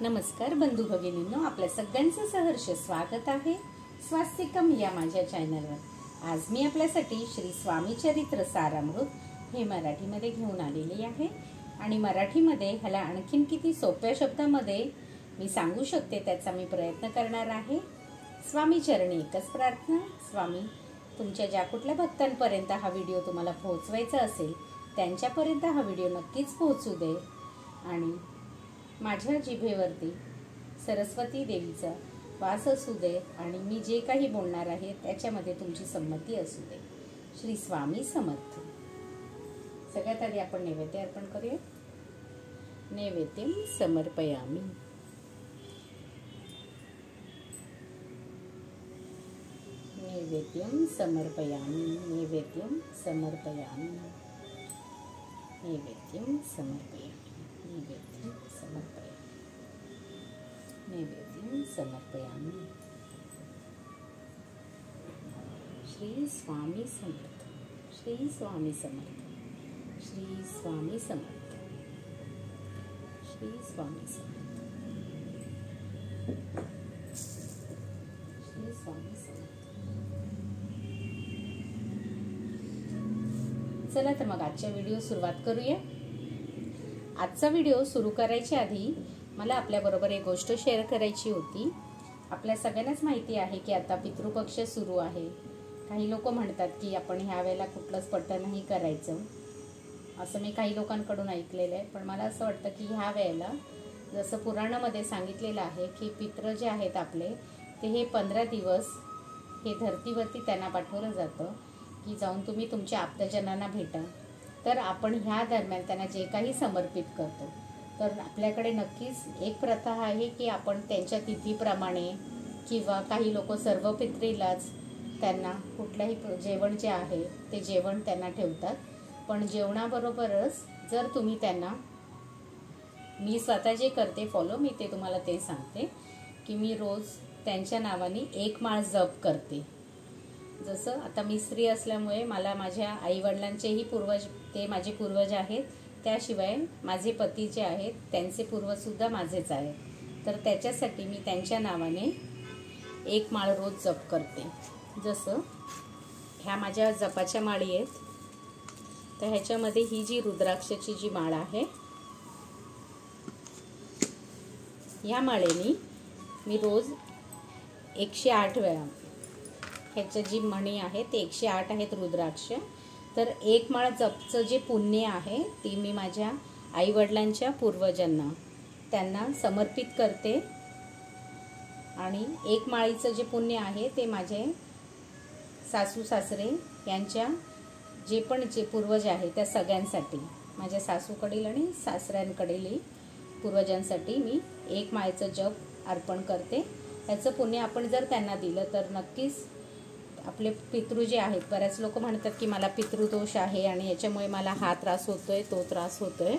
नमस्कार बंधू भगिनींनो, आपल्या सगळ्यांचं सहर्ष स्वागत आहे स्वास्तिकम या माझ्या चॅनलवर। आज मी आपल्यासाठी श्री स्वामी चरित्र सारामृत हे मराठीमध्ये घेऊन आलेले आहे आणि मराठीमध्ये ह्याला आणखीन किती सोप्या शब्दामध्ये मी सांगू शकते त्याचा मी प्रयत्न करणार आहे। स्वामी चरणी एकच प्रार्थना, स्वामी तुमच्या ज्या कुठल्या भक्तांपर्यंत हा व्हिडिओ तुम्हाला पोहोचवायचा असेल त्यांच्यापर्यंत हा व्हिडिओ नक्कीच पोहोचू दे आणि माझ्या जिभेवरती सरस्वती देवीचा वास असू दे आणि मी जे काही बोलणार आहे त्याच्यामध्ये तुमची संमती असू दे। श्री स्वामी समर्थ। सगळ्यात आधी आपण नैवेद्य अर्पण करूया। नैवेद्यम समर्पयामि। नैवेद्यम समर्पयामि। नैवेद्यम समर्पयामि। नैवेद्यम समर्पयामि। नैवेद्यम समर्पयामि। नैवेद्यम समर्पयामि। श्री स्वामी समर्थ। श्री स्वामी समर्थ। श्री स्वामी समर्थ। श्री स्वामी समर्थ। श्री स्वामी समर्थ। चला तर मग आजच्या व्हिडिओ सुरुवात करूया। आजचा व्हिडिओ सुरू करायच्या आधी मला आपल्याबरोबर एक गोष्ट शेअर करायची होती। आपल्या सगळ्यांनाच माहिती आहे की आता पितृपक्ष सुरू आहे। काही लोक म्हणतात की आपण ह्या वेळेला कुठलंच पठण नाही करायचं, असं मी काही लोकांकडून ऐकलेलं आहे। पण मला असं वाटतं की ह्या वेळेला जसं पुराणामध्ये सांगितलेलं आहे की पितृ जे आहेत आपले ते हे 15 दिवस हे धरतीवरती त्यांना पाठवलं जातं की जाऊन तुम्ही तुमच्या आप्तजनांना भेटा। तर आपण ह्या दरम्यान त्यांना जे काही समर्पित करतो तर आपल्याकडे नक्कीच एक प्रथा आहे की आपण त्यांच्या तिथीप्रमाणे किंवा काही लोक सर्व पितरीलाच त्यांना कुठल्याही जेवण जे आहे ते जेवण त्यांना ठेवतात। पण जेवणाबरोबरच जर तुम्ही त्यांना, मी स्वतः जे करते फॉलो मी ते तुम्हाला ते सांगते की मी रोज त्यांच्या नावाने 1 माळ जप करते। जसं आता मी स्त्री असल्यामुळे मला माझ्या आईवडिलांचेही पूर्वज ते माझे पूर्वज आहेत, त्याशिवाय माझे पती जे आहेत त्यांचे पूर्वजसुद्धा माझेच आहेत। तर त्याच्यासाठी मी त्यांच्या नावाने 1 माळ रोज जप करते। जसं ह्या माझ्या जपाच्या माळी आहेत, तर ह्याच्यामध्ये ही जी रुद्राक्षाची जी माळ आहे ह्या माळेनी मी रोज 108 वेळा, ह्याच्या जी मणी आहे ते 108 आहेत रुद्राक्ष। तर 1 माळ जपचं जे पुण्य आहे ती मी माझ्या आईवडिलांच्या पूर्वजांना त्यांना समर्पित करते आणि 1 माळीचं जे पुण्य आहे ते माझे सासू सासरे यांच्या जे पण जे पूर्वज आहे त्या सगळ्यांसाठी, माझ्या सासूकडील आणि सासऱ्यांकडील पूर्वजांसाठी मी 1 माळेचं जप अर्पण करते। त्याचं पुण्य आपण जर त्यांना दिलं तर नक्कीच आपले पितृ जे आहेत, बऱ्याच लोक म्हणतात की मला पितृदोष आहे आणि याच्यामुळे मला हा त्रास होतोय तो त्रास होतोय।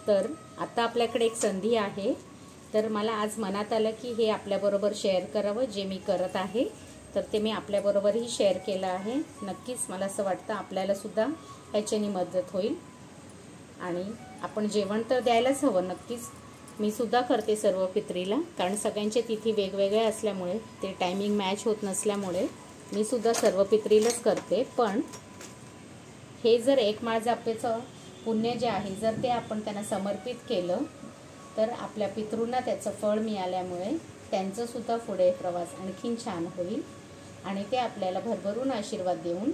तर आता आपल्याकडे एक संधी आहे, तर मला आज मनात आलं की हे आपल्याबरोबर शेअर करावं जे मी करत आहे, तर ते मी आपल्याबरोबरही शेअर केलं आहे। नक्कीच मला असं वाटतं आपल्याला सुद्धा ह्याच्यानी मदत होईल आणि आपण जेवण तर द्यायलाच हवं। नक्कीच मी सुद्धा करते सर्व पितरीला, कारण सगळ्यांचे तिथी वेगवेगळे असल्यामुळे ते टायमिंग मॅच होत नसल्यामुळे मी सुद्धा सर्व पितरीलाच करते। पण हे जर 1 माळ जपाचं पुण्य जे आहे जर ते आपण त्यांना समर्पित केलं तर आपल्या पितृंना त्याचं फळ मिळाल्यामुळे त्यांचं सुद्धा पुढे प्रवास आणखीन छान होईल आणि ते आपल्याला भरभरून आशीर्वाद देऊन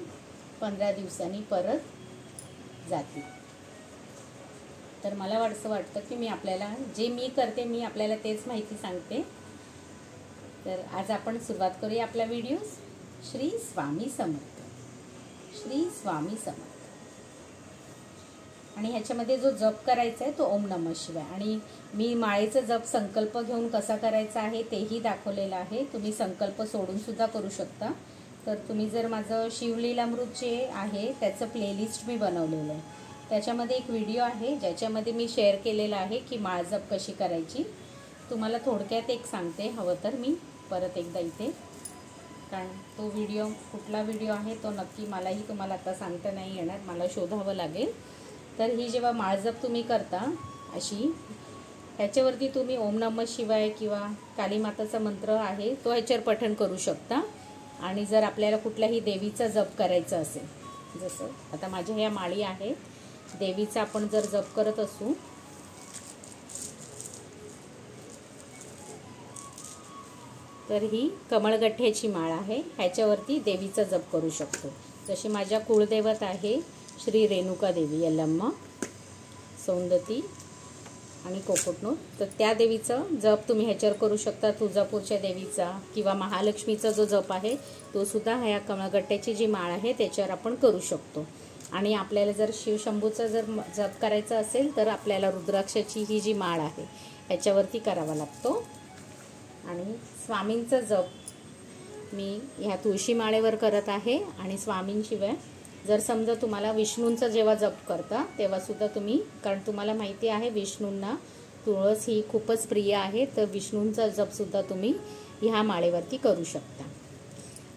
15 दिवसांनी परत जातील। तर मला असं वाटतं की मी आपल्याला जे मी करते मी आपल्याला तेच माहिती सांगते। तर आज आपण सुरुवात करूया आपल्या व्हिडिओज। श्री स्वामी समर्थ। श्री स्वामी समर्थ। आणि ह्याच्यामध्ये जो जप करायचा आहे तो ओम नमः शिवाय, आणि मी माळेचा जप संकल्प घेऊन कसा करायचा आहे तेही दाखवलेलं आहे। तुम्ही संकल्प सोडून सुद्धा करू शकता। तर तुम्ही जर माझं शिवलीलामृत जे आहे त्याचं प्लेलिस्ट मी बनवलेलं आहे, त्याच्यामध्ये एक व्हिडिओ आहे ज्याच्यामध्ये मी शेअर केलेलं आहे की माळ जप कशी करायची। तुम्हाला थोडक्यात एक सांगते, हवं तर मी परत एकदा इथे, कारण तो व्हिडिओ कुठला व्हिडिओ आहे तो नक्की मलाही तुम्हाला आता सांगता नाही येणार, मला शोधावं लागेल। तर ही जेव्हा माळ जप तुम्ही करता अशी ह्याच्यावरती तुम्ही ओम नमः शिवाय किंवा कालीमाताचा मंत्र आहे तो ह्याच्यावर पठण करू शकता. आणि जर आपल्याला कुठल्याही देवीचा जप करायचा असेल, जसं आता माझ्या ह्या माळी आहेत, देवीचा आपण जर जप करत असू तर ही कमळगठ्ठ्याची माळ आहे, ह्याच्यावरती देवीचा जप करू शकतो. जशी माझ्या कुळदैवत आहे श्री रेणुका देवी यल्लम्मा, सौंदती आणि कोकटनूर, तर त्या देवीचं जप तुम्ही ह्याच्यावर करू शकता. तुळजापूरच्या देवीचा किंवा महालक्ष्मीचा जो जप आहे तो सुद्धा ह्या कमळगट्ट्याची जी माळ आहे त्याच्यावर आपण करू शकतो. आणि आपल्याला जर शिवशंभूचा जर जप करायचा असेल तर आपल्याला रुद्राक्षाची ही जी माळ आहे ह्याच्यावरती करावा लागतो. आणि स्वामींचा जप मी ह्या तुळशी माळेवर करत आहे. आणि स्वामींशिवाय जर समजा तुम्हाला विष्णूंचा जेव्हा जप करता तेव्हा सुद्धा तुम्ही, कारण तुम्हाला माहिती आहे विष्णूंना तुळस ही खूपच प्रिय आहे, तर विष्णूंचा जपसुद्धा तुम्ही ह्या माळेवरती करू शकता.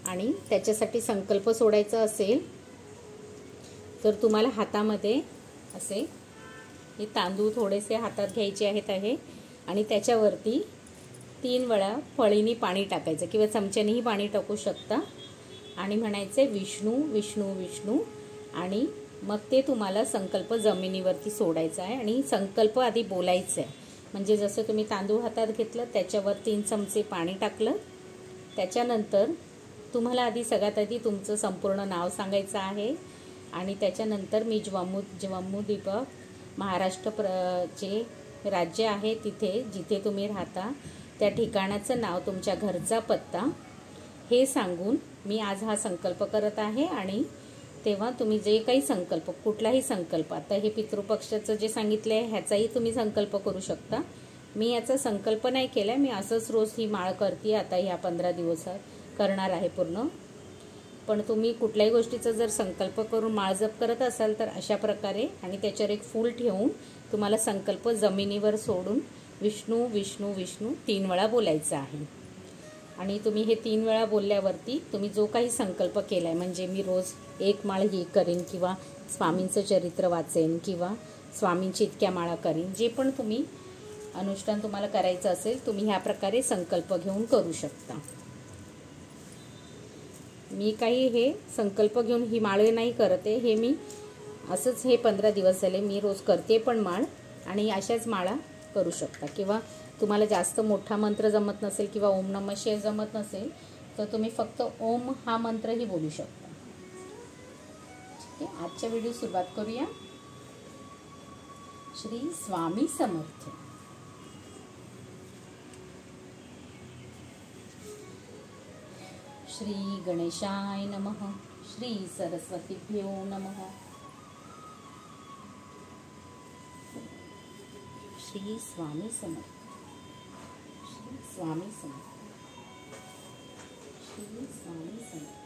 आणि त्याच्यासाठी संकल्प सोडायचा असेल तर तुम्हाला हातामध्ये असे हे तांदूळ थोडेसे हातात घ्यायचे आहेत आणि त्याच्यावरती 3 वेळा फळीनी पाणी टाकायचं किंवा चमच्यानेही पाणी टाकू शकता आणि म्हणायचे विष्णू विष्णू विष्णू. आणि मग ते तुम्हाला संकल्प जमिनीवरती सोडायचा आहे आणि संकल्प आधी बोलायचं आहे. म्हणजे जसं तुम्ही तांदूळ हातात घेतलं त्याच्यावर 3 चमचे पाणी टाकलं, त्याच्यानंतर तुम्हाला आधी सगळ्यात आधी तुमचं संपूर्ण नाव सांगायचं आहे. आणि त्याच्यानंतर मी जम्मू-दीपक महाराष्ट्र जे राज्य आहे तिथे जिथे तुम्ही राहता त्या ठिकाणाचं नाव, तुमच्या घरचा पत्ता हे सांगून मी आज हा संकल्प करत आहे. आणि तेव्हा तुम्ही जे काही संकल्प, कुठलाही संकल्प, आता हे पितृपक्षाचं जे सांगितलं आहे ह्याचाही तुम्ही संकल्प करू शकता. मी याचा संकल्प नाही केला, मी असंच रोज ही माळ करते आता ह्या 15 दिवसात करणार आहे पूर्ण. पण तुम्ही कुठल्याही गोष्टीचा जर संकल्प करून माळ जप करत असाल तर अशा प्रकारे आणि त्याच्यावर एक फूल ठेवून तुम्हाला संकल्प जमिनीवर सोडून विष्णू विष्णू विष्णू 3 वेळा बोलायचं आहे. आणि तुम्ही हे 3 वेळा बोलल्यावरती तुम्ही जो काही संकल्प केला आहे, म्हणजे मी रोज 1 माळ ही करेन किंवा स्वामींचं चरित्र वाचेन किंवा स्वामींची इतक्या माळा करीन, जे पण तुम्ही अनुष्ठान तुम्हाला करायचं असेल तुम्ही ह्या प्रकारे संकल्प घेऊन करू शकता. मी काही हे संकल्प घेऊन ही माळ नाही करते, हे मी असंच हे 15 दिवस झाले मी रोज करते पण माळ. आणि अशाच माळा करू शकता. किंवा तुम्हाला जास्त मोठा मंत्र जमत नसेल किंवा ओम नमः शिवाय जमत नसेल तर तुम्ही फक्त ओम हा मंत्रही बोलू शकता. ठीक आहे, आजच्या व्हिडिओ सुरुवात करूया. श्री स्वामी समर्थ. श्री गणेशाय नमः. श्री सरस्वतीभ्यो नमः. श्री स्वामी समर्थ. श्री स्वामी समर्थ. श्री स्वामी समर्थ.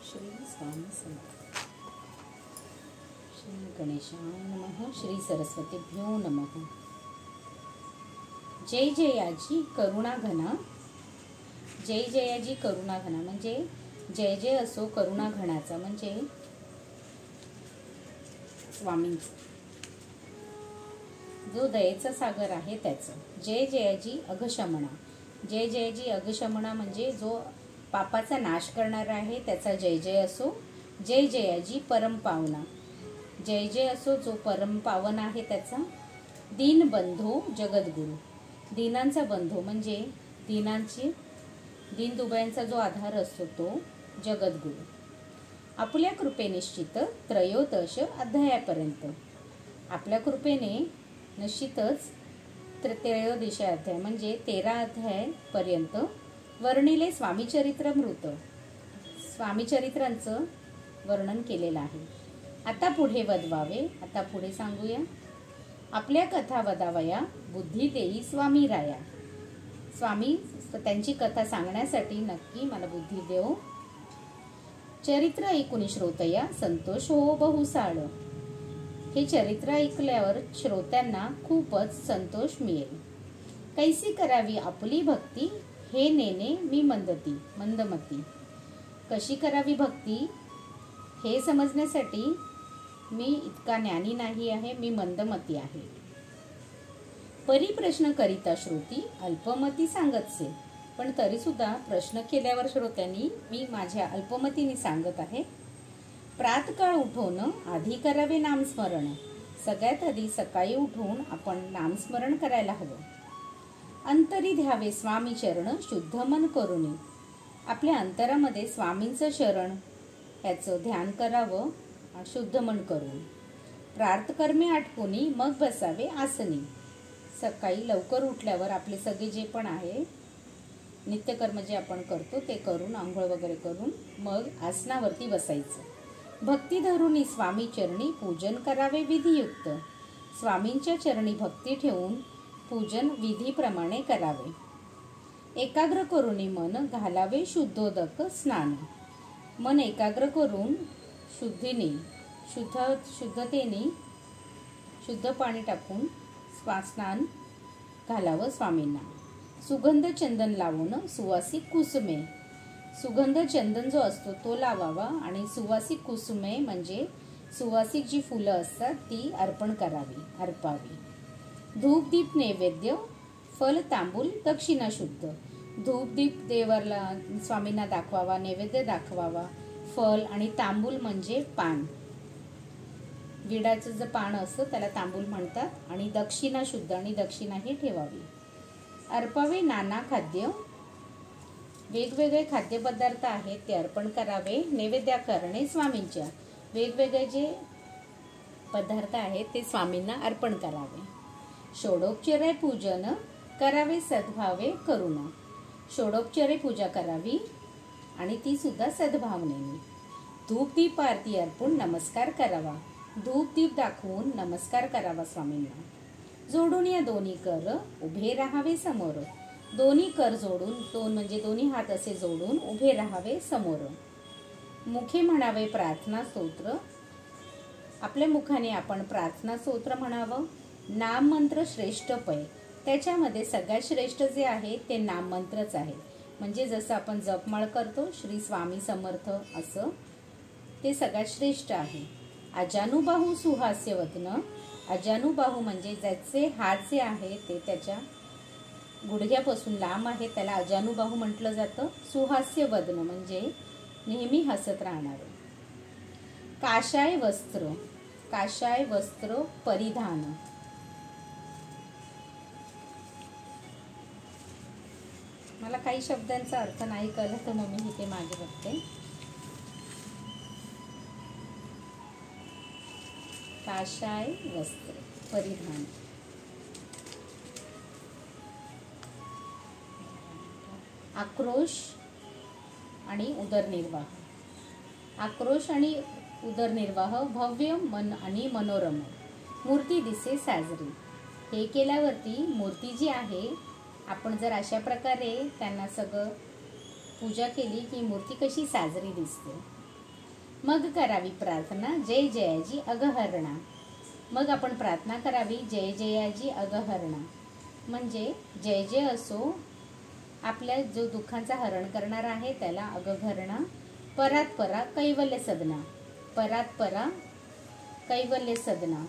श्री स्वामी समर्थ. श्री गणेशाय नमः. श्री सरस्वतीभ्यो नमः. जय जयाजी करुणा घना. जय जयाजी करुणा घना म्हणजे जय जय असो करुणा घनाचा, म्हणजे स्वामींचं जो दयेचा सागर आहे त्याचं. जय जयाजी अघशमना. जय जयाजी अघशमना म्हणजे जो पापाचा नाश करणारा आहे त्याचा जय जय असो. जय जयाजी परम पावना. जय जय असो जो परम पावन आहे त्याचा. दीन बंधो जगद्गुरु. दीनांचा बंधू म्हणजे दीन दुबळ्यांचा जो आधार असतो तो जगद्गुरु. आपल्या कृपेनिश्चित त्रयोदश अध्यायापर्यंत. आपल्या कृपेने निश्चितच त्रयोदश अध्याय म्हणजे 13 अध्यायापर्यंत वर्णिले स्वामीचरित्रमृत. स्वामीचरित्रांचं वर्णन केलेलं आहे. आता पुढे वदवावे. आता पुढे सांगूया. आपल्या कथा वदावया बुद्धी देई स्वामी राया. स्वामी त्यांची कथा सांगण्यासाठी नक्की मला बुद्धी देव. चरित्र ऐकून श्रोतया संतोष हो बहुसाळ. हे चरित्र ऐकल्यावर श्रोत्यांना खूपच संतोष मिळेल. कैसी करावी आपली भक्ती हे नेने मी मंदमती. कशी करावी भक्ती हे समजण्यासाठी मी इतका ज्ञानी नाही आहे, मी मंदमती आहे. परी प्रश्न करिता श्रुती अल्पमती सांगतसे. पण तरी सुद्धा प्रश्न केल्यावर श्रोत्यांनी मी माझ्या अल्पमतीने सांगत आहे. प्रातकाळ उठून आधी करावे नामस्मरण. सगळ्यात आधी सकाळी उठून आपण नामस्मरण करायला हवं. अंतरी ध्यावे स्वामी चरण शुद्ध मन करून. आपल्या अंतरामध्ये स्वामींचं शरण याचं ध्यान करावं शुद्ध मन करून. प्रार्थकर्मे आटपून मग बसावे आसनी. सकाळी लवकर उठल्यावर आपले सगळे जे पण आहे नित्यकर्म जे आपण करतो ते करून आंघोळ वगैरे करून मग आसनावरती बसायचं. भक्ती धरून स्वामी चरणी पूजन करावे विधियुक्त. स्वामींच्या चरणी भक्ती ठेवून पूजन विधीप्रमाणे करावे. एकाग्र करून मन घालावे शुद्धोदक स्नान. मन एकाग्र करून शुद्धतेने शुद्ध पाणी टाकून स्नान घालावं स्वामींना. सुगंध चंदन लावून सुवासिक कुसुमे. सुगंध चंदन जो असतो तो लावावा आणि सुवासिक कुसुमे म्हणजे सुवासिक जी फुलं असतात ती अर्पावी. धूप दीप नैवेद्य फल तांबूल दक्षिणा शुद्ध. धूप दीप देवाला स्वामींना दाखवावा, नैवेद्य दाखवावा. फल आणि तांबूल म्हणजे पान, विडाचं जे पान असतं त्याला तांबूल म्हणतात. आणि दक्षिणा शुद्ध आणि दक्षिणा ही ठेवावी. अर्पावे नाना खाद्य. वेगवेगळे खाद्यपदार्थ आहेत ते अर्पण करावे. नैवेद्य करणे स्वामींच्या. वेगवेगळे जे पदार्थ आहेत ते स्वामींना अर्पण करावे. षोडोपचारे पूजन करावे सद्भावे करून. षोडोपचारे पूजा करावी आणि ती सुद्धा सद्भावनेने. धूप दीप आरती अर्पून नमस्कार करावा. धूप दीप दाखवून नमस्कार करावा स्वामींना. जोडून या दोन्ही कर उभे राहावे समोर. दोन्ही कर जोडून म्हणजे दोन्ही हात असे जोडून उभे राहावे समोर. मुखे म्हणावे प्रार्थना स्तोत्र. आपल्या मुखाने आपण प्रार्थना स्तोत्र म्हणावं. नाम मंत्र श्रेष्ठ पै. त्याच्यामध्ये सगळ्यात श्रेष्ठ जे आहे ते नाम मंत्रच आहे. म्हणजे जसं आपण जपमाळ करतो श्री स्वामी समर्थ असं ते सगळ्यात श्रेष्ठ आहे. अजानुबाहू सुहास्य वदन. अजानुबाहू म्हणजे ज्याचे हात जे आहे ते त्याच्या गुडघ्यापासून लांब आहे त्याला अजानुबाहू म्हटलं जातं. सुहास्य वदन म्हणजे नेहमी हसत राहणारे. काशाय वस्त्र. काशाय वस्त्र परिधान. मला काही शब्दांचा अर्थ नाही कळला तर मग मी इथे मागे बघते. काशाय वस्त्र परिधान. आक्रोश आणि उदरनिर्वाह. आक्रोश आणि उदरनिर्वाह भव्य मन आणि मनोरम. मूर्ती दिसे साजरी. हे केल्यावरती मूर्ती जी आहे आपण जर अशा प्रकारे त्यांना सगळं पूजा केली की मूर्ती कशी साजरी दिसते. मग करावी प्रार्थना जय जयाजी अगहरणा. मग आपण प्रार्थना करावी जय जयाजी अगहरणा म्हणजे जय जय असो आपल्या जो दुःखांचा हरण करणार आहे त्याला अगहरणा. परात परा कैवल्य सदना. परात परा कैवल्य सदना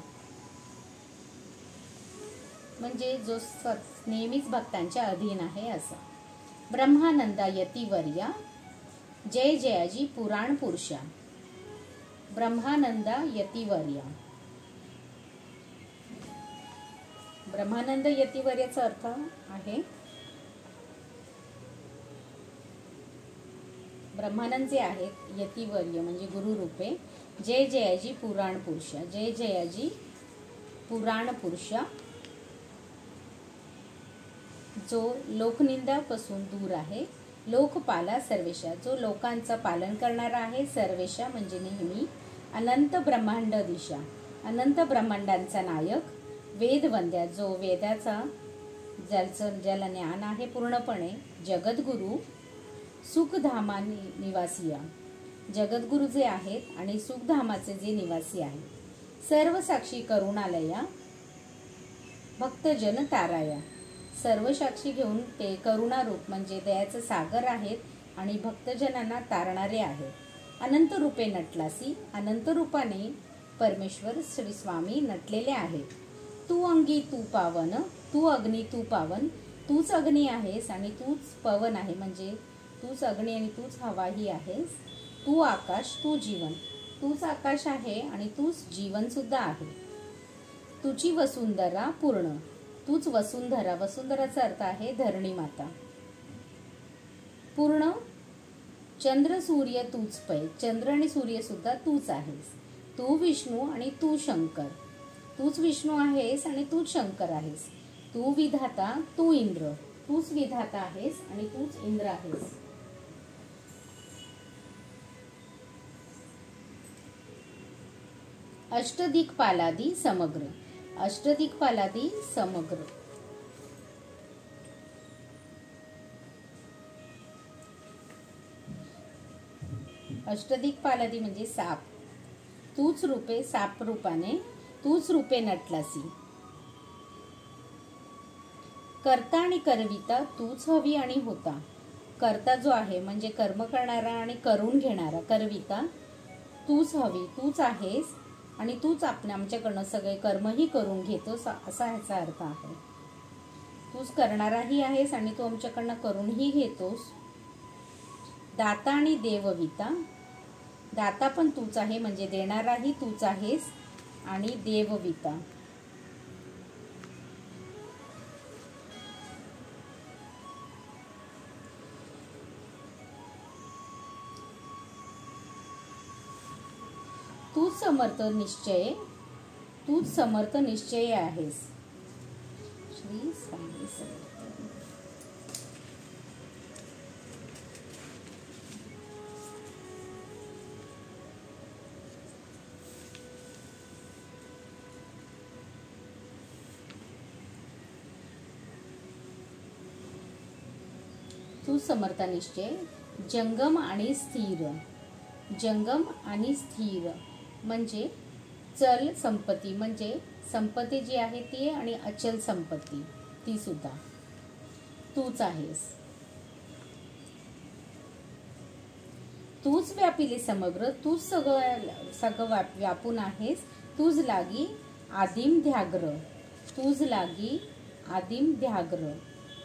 म्हणजे जो नेहमीच भक्तांच्या अधीन आहे असा. ब्रह्मानंदा यतिवर्या जय जयाजी पुराण पुरुषा. ब्रह्मानंदा यतिवर्या. ब्रह्मानंद यतिवर्याचा अर्थ आहे ब्रह्मानंद जे आहेत यतिवर्य म्हणजे गुरुरूपे. जय जयाजी पुराण पुरुषा. जय जयाजी पुराण पुरुषा जो लोकनिंदापासून दूर आहे. लोकपाला सर्वेशा जो लोकांचं पालन करणारा आहे. सर्वेशा म्हणजे नेहमी. अनंत ब्रह्मांड दिशा अनंत ब्रह्मांडांचा नायक. वेदवंद्या जो वेदाचा ज्याला ज्ञान आहे पूर्णपणे. जगद्गुरु सुखधामा निवासिया. जगद्गुरु जे आहेत आणि सुखधामाचे जे निवासी आहेत. सर्व साक्षी करुणालया भक्तजन ताराया. सर्व साक्षी घेऊन ते करुणारूप म्हणजे दयाचं सागर आहेत आणि भक्तजनांना तारणारे आहेत. अनंत रूपे नटलासी. अनंत रूपाने परमेश्वर श्री स्वामी नटलेले आहेत. तू अंगी तू पावन, तू अग्नी तू पावन, तूच अग्नी आहेस आणि तूच पवन आहे, म्हणजे तूच अग्नी आणि तूच हवाही आहेस. तू आकाश तू जीवन, तूच आकाश आहे आणि तूच जीवन सुद्धा आहे. तुझी वसुंधरा पूर्ण, तूच वसुंधरा, वसुंधराचा अर्थ आहे धरणी माता. पूर्ण चंद्र सूर्य तूच पै, चंद्र आणि सूर्य सुद्धा तूच आहेस. तू विष्णू आणि तू शंकर, तूच विष्णू आहेस आणि तूच शंकर आहेस. तू विधाता तू इंद्र, तूच विधाता आहेस आणि तूच इंद्र आहेस. अष्टदिक्पालादी समग्र, अष्टदिक्पालादी समग्र. अष्टदिक्पालादी म्हणजे साप. तूच रूपे साप रूपाने, तूच रूपे नटलासी. कर्ता आणि करविता तूच हवी आणि होता. कर्ता जो आहे म्हणजे कर्म करणारा आणि करून घेणारा, करविता तूच हवी, तूच आहेस आणि तूच आमच्याकडनं सगळे कर्मही करून घेतोस, असा ह्याचा अर्थ आहे. तूच करणाराही आहेस आणि तू आमच्याकडनं करूनही घेतोस. दाता आणि देवविता, दाता पण तूच आहे म्हणजे देणाराही तूच आहेस आणि देवविता. तूच समर्थ निश्चय, तूच समर्थ निश्चय आहेस. श्री स्वामी समर्थ. तू समर्थ निश्चय. जंगम आणि स्थिर, जंगम आणि स्थिर म्हणजे चल संपत्ती, म्हणजे संपत्ती जी आहे ती आणि अचल संपत्ती ती सुद्धा तूच आहेस. तूच व्यापिले समग्र, तूच सगळं व्यापून आहेस. तूच लागी आदिम ध्याग्र, तूच लागी आदिम ध्याग्र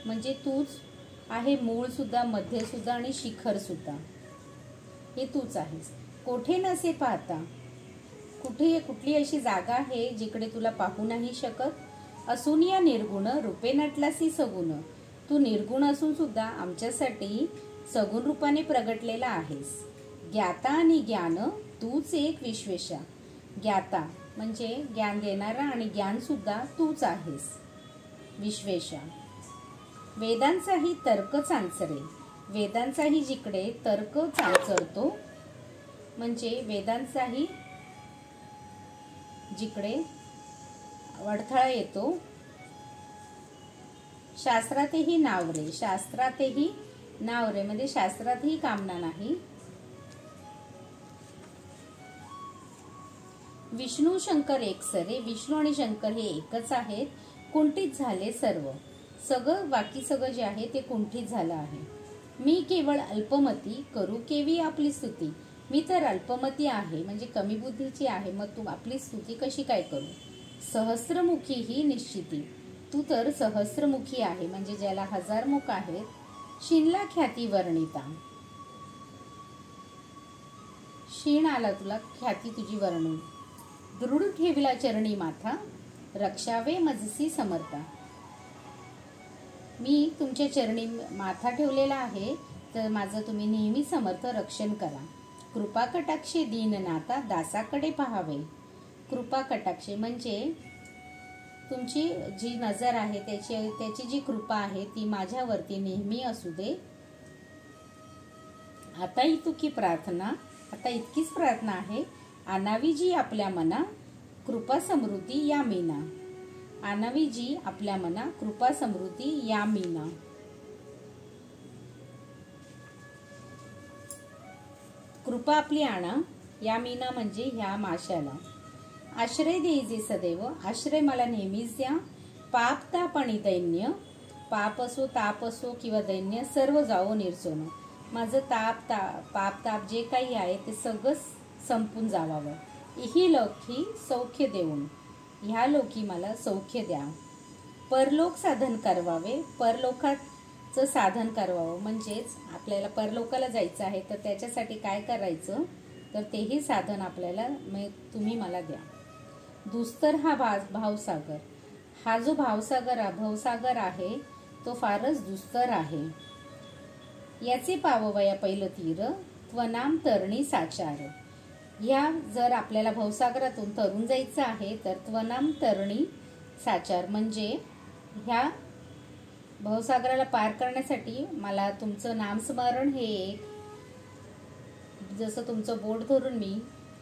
म्हणजे तूच आहे मूळ सुद्धा, मध्य सुद्धा आणि शिखर सुद्धा, हे तूच आहेस. कोठे नसे पाहता, कुठे कुठली अशी जागा आहे जिकडे तुला पाहू नाही शकत. असून या निर्गुण रूपे नटलासी सगुण, तू निर्गुण असून सुद्धा आमच्यासाठी सगुण रूपाने प्रगटलेला आहेस. ज्ञाता आणि ज्ञान तूच एक विश्वेशा, ज्ञाता म्हणजे ज्ञान देणारा आणि ज्ञान सुद्धा तूच आहेस विश्वेशा. वेदांचाही तर्क चांचरे, वेदांचाही जिकडे तर्क चांचरतो म्हणजे वेदांचाही जिकडे अडथळा येतो. शास्त्रातही नावरे, शास्त्रातही नावरे म्हणजे शास्त्रातही कामना नाही. विष्णू शंकर एकसरे, विष्णू आणि शंकर हे एकच आहेत. कुंठित झाले सर्व, सगळं बाकी सगळं जे आहे ते कुंठित झालं आहे. मी केवळ अल्पमती, करू केवी आपली स्तुती. मी तर अल्पमती आहे म्हणजे कमी बुद्धीची आहे, मग तू आपली स्तुती कशी काय करू. सहस्त्रमुखी ही निश्चिती, तू तर सहस्त्रमुखी आहे म्हणजे ज्याला 1000 मुख आहेत. शिनला ख्याती वर्णिता, शीण आला तुला, ख्याती तुझी वर्णून. दृढ ठेविला चरणी माथा, रक्षावे मजसी समर्था. मी तुमच्या चरणी माथा ठेवलेला आहे, तर माझं तुम्ही नेहमी समर्थ रक्षण करा. कृपा कटाक्षे दीननाथा, दासाकडे पाहावे. कृपा कटाक्षे म्हणजे तुमची जी नजर आहे त्याची जी कृपा आहे ती माझ्यावरती नेहमी असू दे. आता इतकी प्रार्थना, आता इतकीच प्रार्थना आहे. आनावी जी आपल्या मना, कृपा समृद्धी या मीना. आनावी जी आपल्या मना, कृपा समृद्धी या मीना. कृपा आपली आणा या मीना म्हणजे ह्या माशाला. आश्रय देईजे सदैव, आश्रय मला नेहमीच द्या. पाप ताप आणि दैन्य, पाप असो ताप असो किंवा दैन्य सर्व जावो निर्चोन. माझं पाप ताप जे काही आहे ते सगळं संपून जावावं. इही लोकी सौख्य देऊन, ह्या लोकी मला सौख्य द्या. परलोक साधन करवावे, परलोकाचं साधन करवावं म्हणजेच आपल्याला परलोकाला जायचं आहे, तर त्याच्यासाठी काय करायचं, तर तेही साधन आपल्याला तुम्ही मला द्या. दुस्तर हा भावसागर, हा जो भवसागर आहे तो फारच दुस्तर आहे. याचे पाववया पहिलं तीर, त्वनाम तरणी साचार. या जर आपल्याला भवसागरातून तरून जायचं आहे तर त्वनाम तरणी साचार म्हणजे ह्या भवसागराला पार करण्यासाठी मला तुमचं नामस्मरण हे एक, जसं तुमचं बोट धरून मी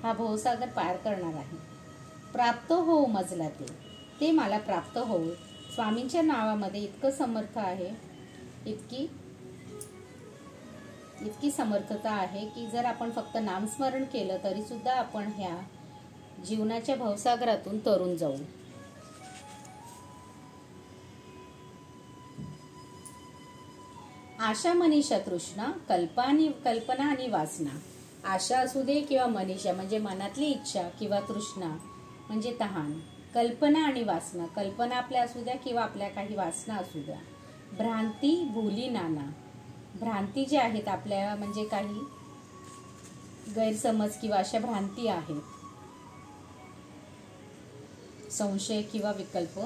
हा भवसागर पार करणार आहे. प्राप्त हो मजला ते मला प्राप्त हो. स्वामींच्या नावामध्ये इतकं समर्थ आहे, इतकी समर्थता आहे की जर आपण फक्त नामस्मरण केलं तरी सुद्धा आपण ह्या जीवनाच्या भवसागरातून तरून जाऊ. आशा मनीषा तृष्णा, कल्पना आणि वासना. आशा असू दे किंवा मनीषा म्हणजे मनातली इच्छा किंवा तृष्णा म्हणजे तहान. कल्पना आणि वासना, कल्पना आपल्या असू द्या किंवा आपल्या काही वासना असू द्या. भ्रांती भुली नाना, भ्रांती जे आहेत आपल्या म्हणजे काही गैरसमज किंवा अशा भ्रांती आहेत, संशय किंवा विकल्प.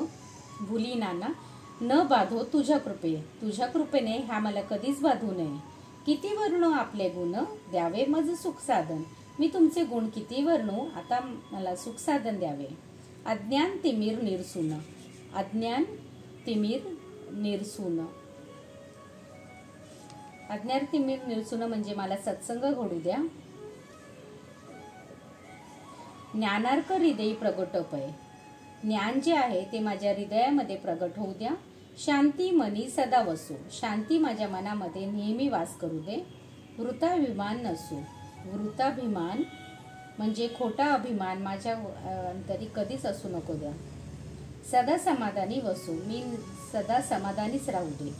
भुली नाना न बाधो तुझ्या कृपेने ह्या मला कधीच बाधू नये. किती वर्णो आपले गुण, द्यावे मज सुख साधन. मी तुमचे गुण किती वर्णो, आता मला सुख साधन द्यावे. अज्ञान तिमीर निरसून, अज्ञान तिमीर निरसून, अज्ञान तिमीर निरसून म्हणजे मला सत्संग घडू द्या. ज्ञानार्क हृदयी प्रगटोपय, ज्ञान जे आहे ते माझ्या हृदयामध्ये प्रगट होऊ द्या. शांती मनी सदा वसो, शांती माझ्या मनामध्ये नेहमी वास करू दे. वृताभिमान नसो, वृताभिमान म्हणजे खोटा अभिमान माझ्या अंतरी कधीच असू नको द्या. सदा समाधानी वसो, मी सदा समाधानीच राहू दे.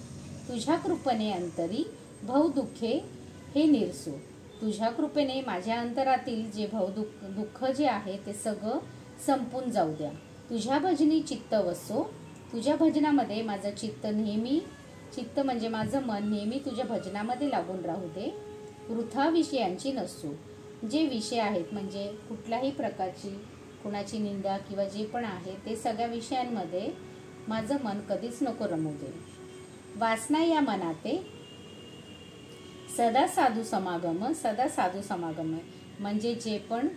तुझ्या कृपेने अंतरी भवदुःखे हे निरसो, तुझ्या कृपेने माझ्या अंतरातील जे दुःख जे आहे ते सगळं संपून जाऊ द्या. तुझ्या भजनी चित्त वसो, तुझ्या भजनामध्ये माझं चित्त म्हणजे माझं मन नेहमी तुझ्या भजनामध्ये लागून राहू दे. वृथा विषयांची नसो, जे विषय आहेत म्हणजे कुठल्याही प्रकारची कुणाची निंदा किंवा जे पण आहे ते सगळ्या विषयांमध्ये माझं मन कधीच नको रमू दे. वासना या मनाते सदा साधू समागम म्हणजे जे पण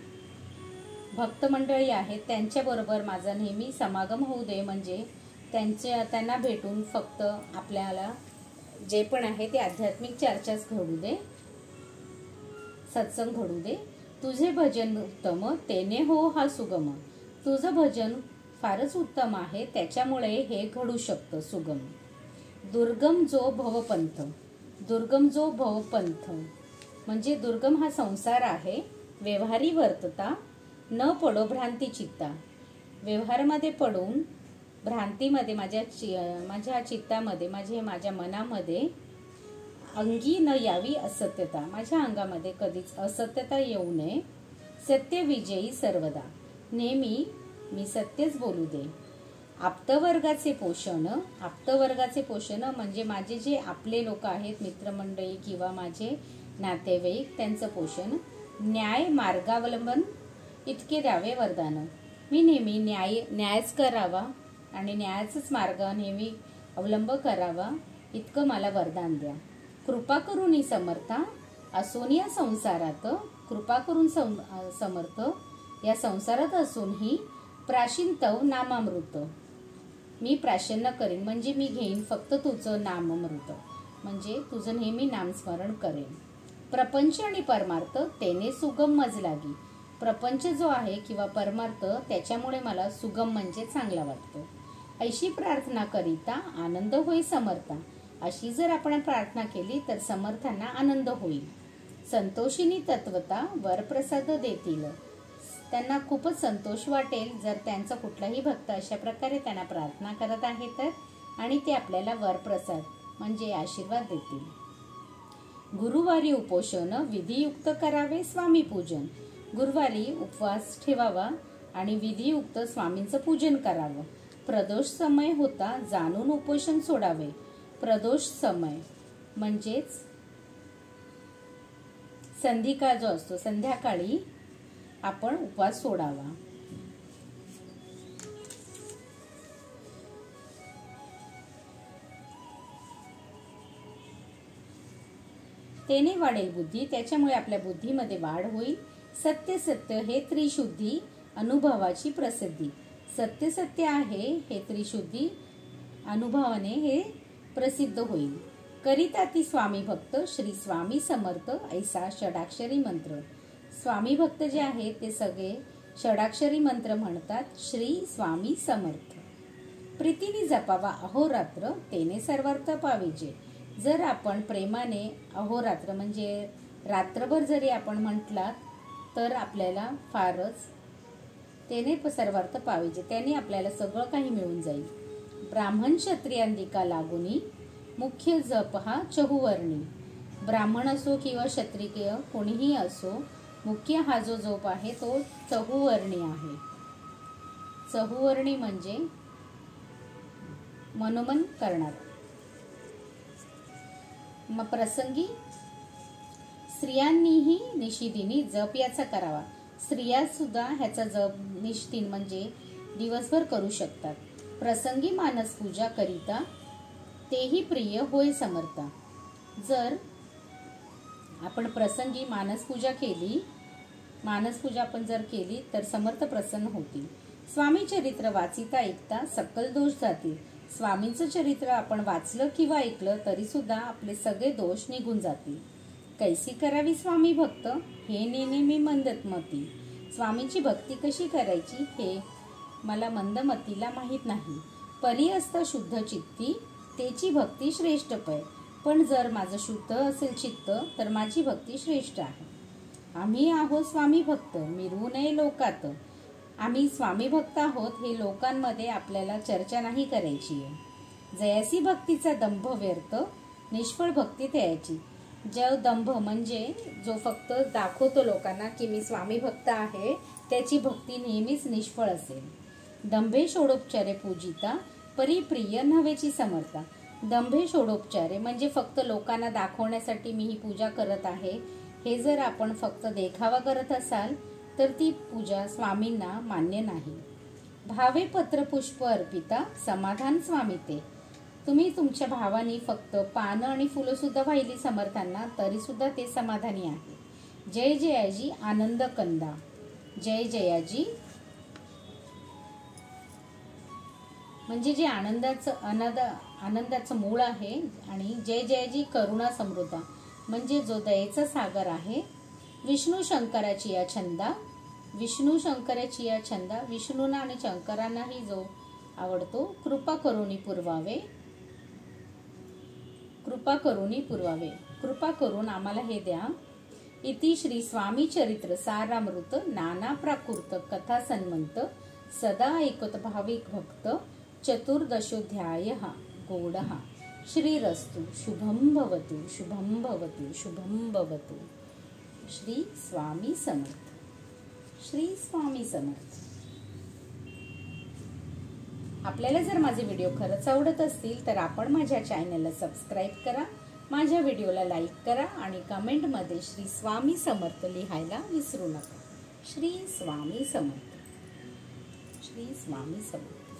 भक्त मंडळी आहेत त्यांच्याबरोबर माझा नेहमी समागम होऊ दे, म्हणजे त्यांना भेटून फक्त आपल्याला जे पण आहे ते आध्यात्मिक चर्चाच घडू दे, सत्संग घडू दे. तुझे भजन उत्तम तेने हो हा सुगम, तुझं भजन फारच उत्तम आहे त्याच्यामुळे हे घडू शकतं सुगम. दुर्गम जो भवपंथ, दुर्गम जो भवपंथ म्हणजे दुर्गम हा संसार आहे. व्यवहारी वर्तता न पडो भ्रांती चित्ता, व्यवहारामध्ये पडून भ्रांतीमध्ये माझ्या चित्तामध्ये माझ्या मनामध्ये अंगी न यावी असत्यता, माझ्या अंगामध्ये कधीच असत्यता येऊ नये. सत्य विजयी सर्वदा, नेहमी मी सत्यच बोलू दे. आप्तवर्गाचे पोषण म्हणजे माझे जे आपले लोक आहेत मित्रमंडळी किंवा माझे नातेवाईक त्यांचं पोषण. न्याय मार्गावलंबन इतके द्यावे वरदान, मी नेहमी न्यायच करावा आणि न्यायाचाच मार्ग नेहमी अवलंब करावा इतकं मला वरदान द्या. कृपा करून समर्था असून या संसारात, कृपा करून समर्थ या संसारात असूनही प्राशिंतव नामामृत, मी प्राशन्य करेन म्हणजे मी घेईन फक्त तुझं नामामृत म्हणजे तुझं नेहमी नामस्मरण करेन. प्रपंच आणि परमार्थ तेने सुगम मज लागी, प्रपंच जो आहे किंवा परमार्थ त्याच्यामुळे मला सुगम म्हणजे चांगला वाटतो. अशी प्रार्थना करिता आनंद होई समर्था, अशी जर आपण प्रार्थना केली तर समर्थांना आनंद होईल. संतोषिनी तत्वता वरप्रसाद देतील, त्यांना खूपच संतोष वाटेल जर त्यांचा कुठलाही भक्त अशा प्रकारे त्यांना प्रार्थना करत आहे तर, आणि ते आपल्याला वरप्रसाद म्हणजे आशीर्वाद देतील. गुरुवारी उपोषण विधियुक्त करावे स्वामी पूजन, गुरुवारी उपवास ठेवावा आणि विधियुक्त स्वामींचं पूजन करावं. प्रदोष समय होता जाणून उपोषण सोडावे. प्रदोष समय म्हणजेच संधिकाळ जो असतो, संध्याकाळी आपण उपवास सोडावा. तेने वाढेल बुद्धी, त्याच्यामुळे आपल्या बुद्धीमध्ये वाढ होईल. सत्य सत्य हे त्रिशुद्धी अनुभवाची प्रसिद्धी. सत्य सत्य आहे हे त्रिशुद्धी अनुभवाने हे प्रसिद्ध होईल. करिता ती स्वामी भक्त श्री स्वामी समर्थ ऐसा षडाक्षरी मंत्र. स्वामी भक्त जे आहेत ते सगळे षडाक्षरी मंत्र म्हणतात. श्री स्वामी समर्थ. प्रीतीने जपावा अहोरात्र, तेने सर्वार्थ पाविजे. जर आपण प्रेमाने अहोरात्र म्हणजे रात्रभर जरी आपण म्हटलात तर आपल्याला फारच तेने सर्वार्थ पाविजे, त्याने आपल्याला सगळं काही मिळून जाईल. ब्राह्मण क्षत्रियांदिका लागुनी, मुख्य जप हा चहुवर्णी. ब्राह्मण असो किंवा क्षत्रिय कोणीही असो, मुख्य हा जो जप आहे तो चहुवर्णी आहे. चहुवर्णी म्हणजे मनोमन करणार. मग प्रसंगी स्त्रियांनीही निशिदिनी जप याचा करावा. स्त्रिया सुद्धा ह्याचा जप निष्ठीन म्हणजे दिवसभर करू शकतात. प्रसंगी मानस पूजा करिता, तेही प्रिय होय समर्था. जर आपण प्रसंगी मानसपूजा आपण जर केली तर समर्थ प्रसन्न होतील. स्वामी चरित्र वाचिता ऐकता सकल दोष जातील. स्वामींचं चरित्र आपण वाचलं किंवा ऐकलं तरी सुद्धा आपले सगळे दोष निघून जातील. कैसी करावी स्वामी भक्त, हे नेहमी मंदमती. स्वामींची भक्ती कशी करायची हे मला मंदमतीला माहीत नाही. परी असता शुद्ध चित्ती, त्याची भक्ती श्रेष्ठ पै. पण जर माझं शुद्ध असेल चित्त तर माझी भक्ती श्रेष्ठ आहे. आम्ही आहोत स्वामी भक्त, मिरवू नये लोकात. आम्ही स्वामी भक्त आहोत हे लोकांमध्ये आपल्याला चर्चा नाही करायची आहे. जयासी भक्तीचा दंभ व्यर्थ, निष्फळ भक्ती त्याची. जो दंभ म्हणजे जो फक्त दाखवतो लोकांना की मी स्वामी भक्त आहे, त्याची भक्ती नेहमीच निष्फळ असेल. दंभे षोडोपचारे पूजिता, परी प्रिय नव्हेची समर्था. दंभे षोडोपचारे म्हणजे फक्त लोकांना दाखवण्यासाठी मी ही पूजा करत आहे, हे जर आपण फक्त देखावा करत असाल तर ती पूजा स्वामींना मान्य नाही. भावे पत्र पुष्प अर्पिता, समाधान स्वामी ते. तुम्ही तुमच्या भावानी फक्त पानं आणि फुलं सुद्धा वाहिली समर्थांना तरी सुद्धा ते समाधानी आहे. जय जयाजी आनंद कंदा. जय जयाजी म्हणजे जे आनंदाचं मूळ आहे. आणि जय जयाजी करुणा समृद्धा म्हणजे जो दयेचा सागर आहे. विष्णू शंकराची या छंदा. विष्णू शंकराची या छंदा विष्णूंना आणि शंकरांनाही जो आवडतो. कृपा करुणी पुरवावे. कृपा करुणी पुरवावे, कृपा करून आम्हाला हे द्या. इति श्री स्वामी चरित्र सारामृत, नाना प्राकृत कथा सन्मंत, सदा ऐकत भाविक भक्त, चतुर्दशोध्याय गोडः. श्रीरस्तु शुभं भवतु शुभं भवतु शुभं भवतु. श्री स्वामी समर्थ. श्री स्वामी समर्थ. आपल्याला जर माझे व्हिडिओ खरंच आवडत असतील तर आपण माझ्या चॅनलला सबस्क्राईब करा, माझ्या व्हिडिओला लाईक करा आणि कमेंटमध्ये श्री स्वामी समर्थ लिहायला विसरू नका. श्री स्वामी समर्थ. श्री स्वामी समर्थ.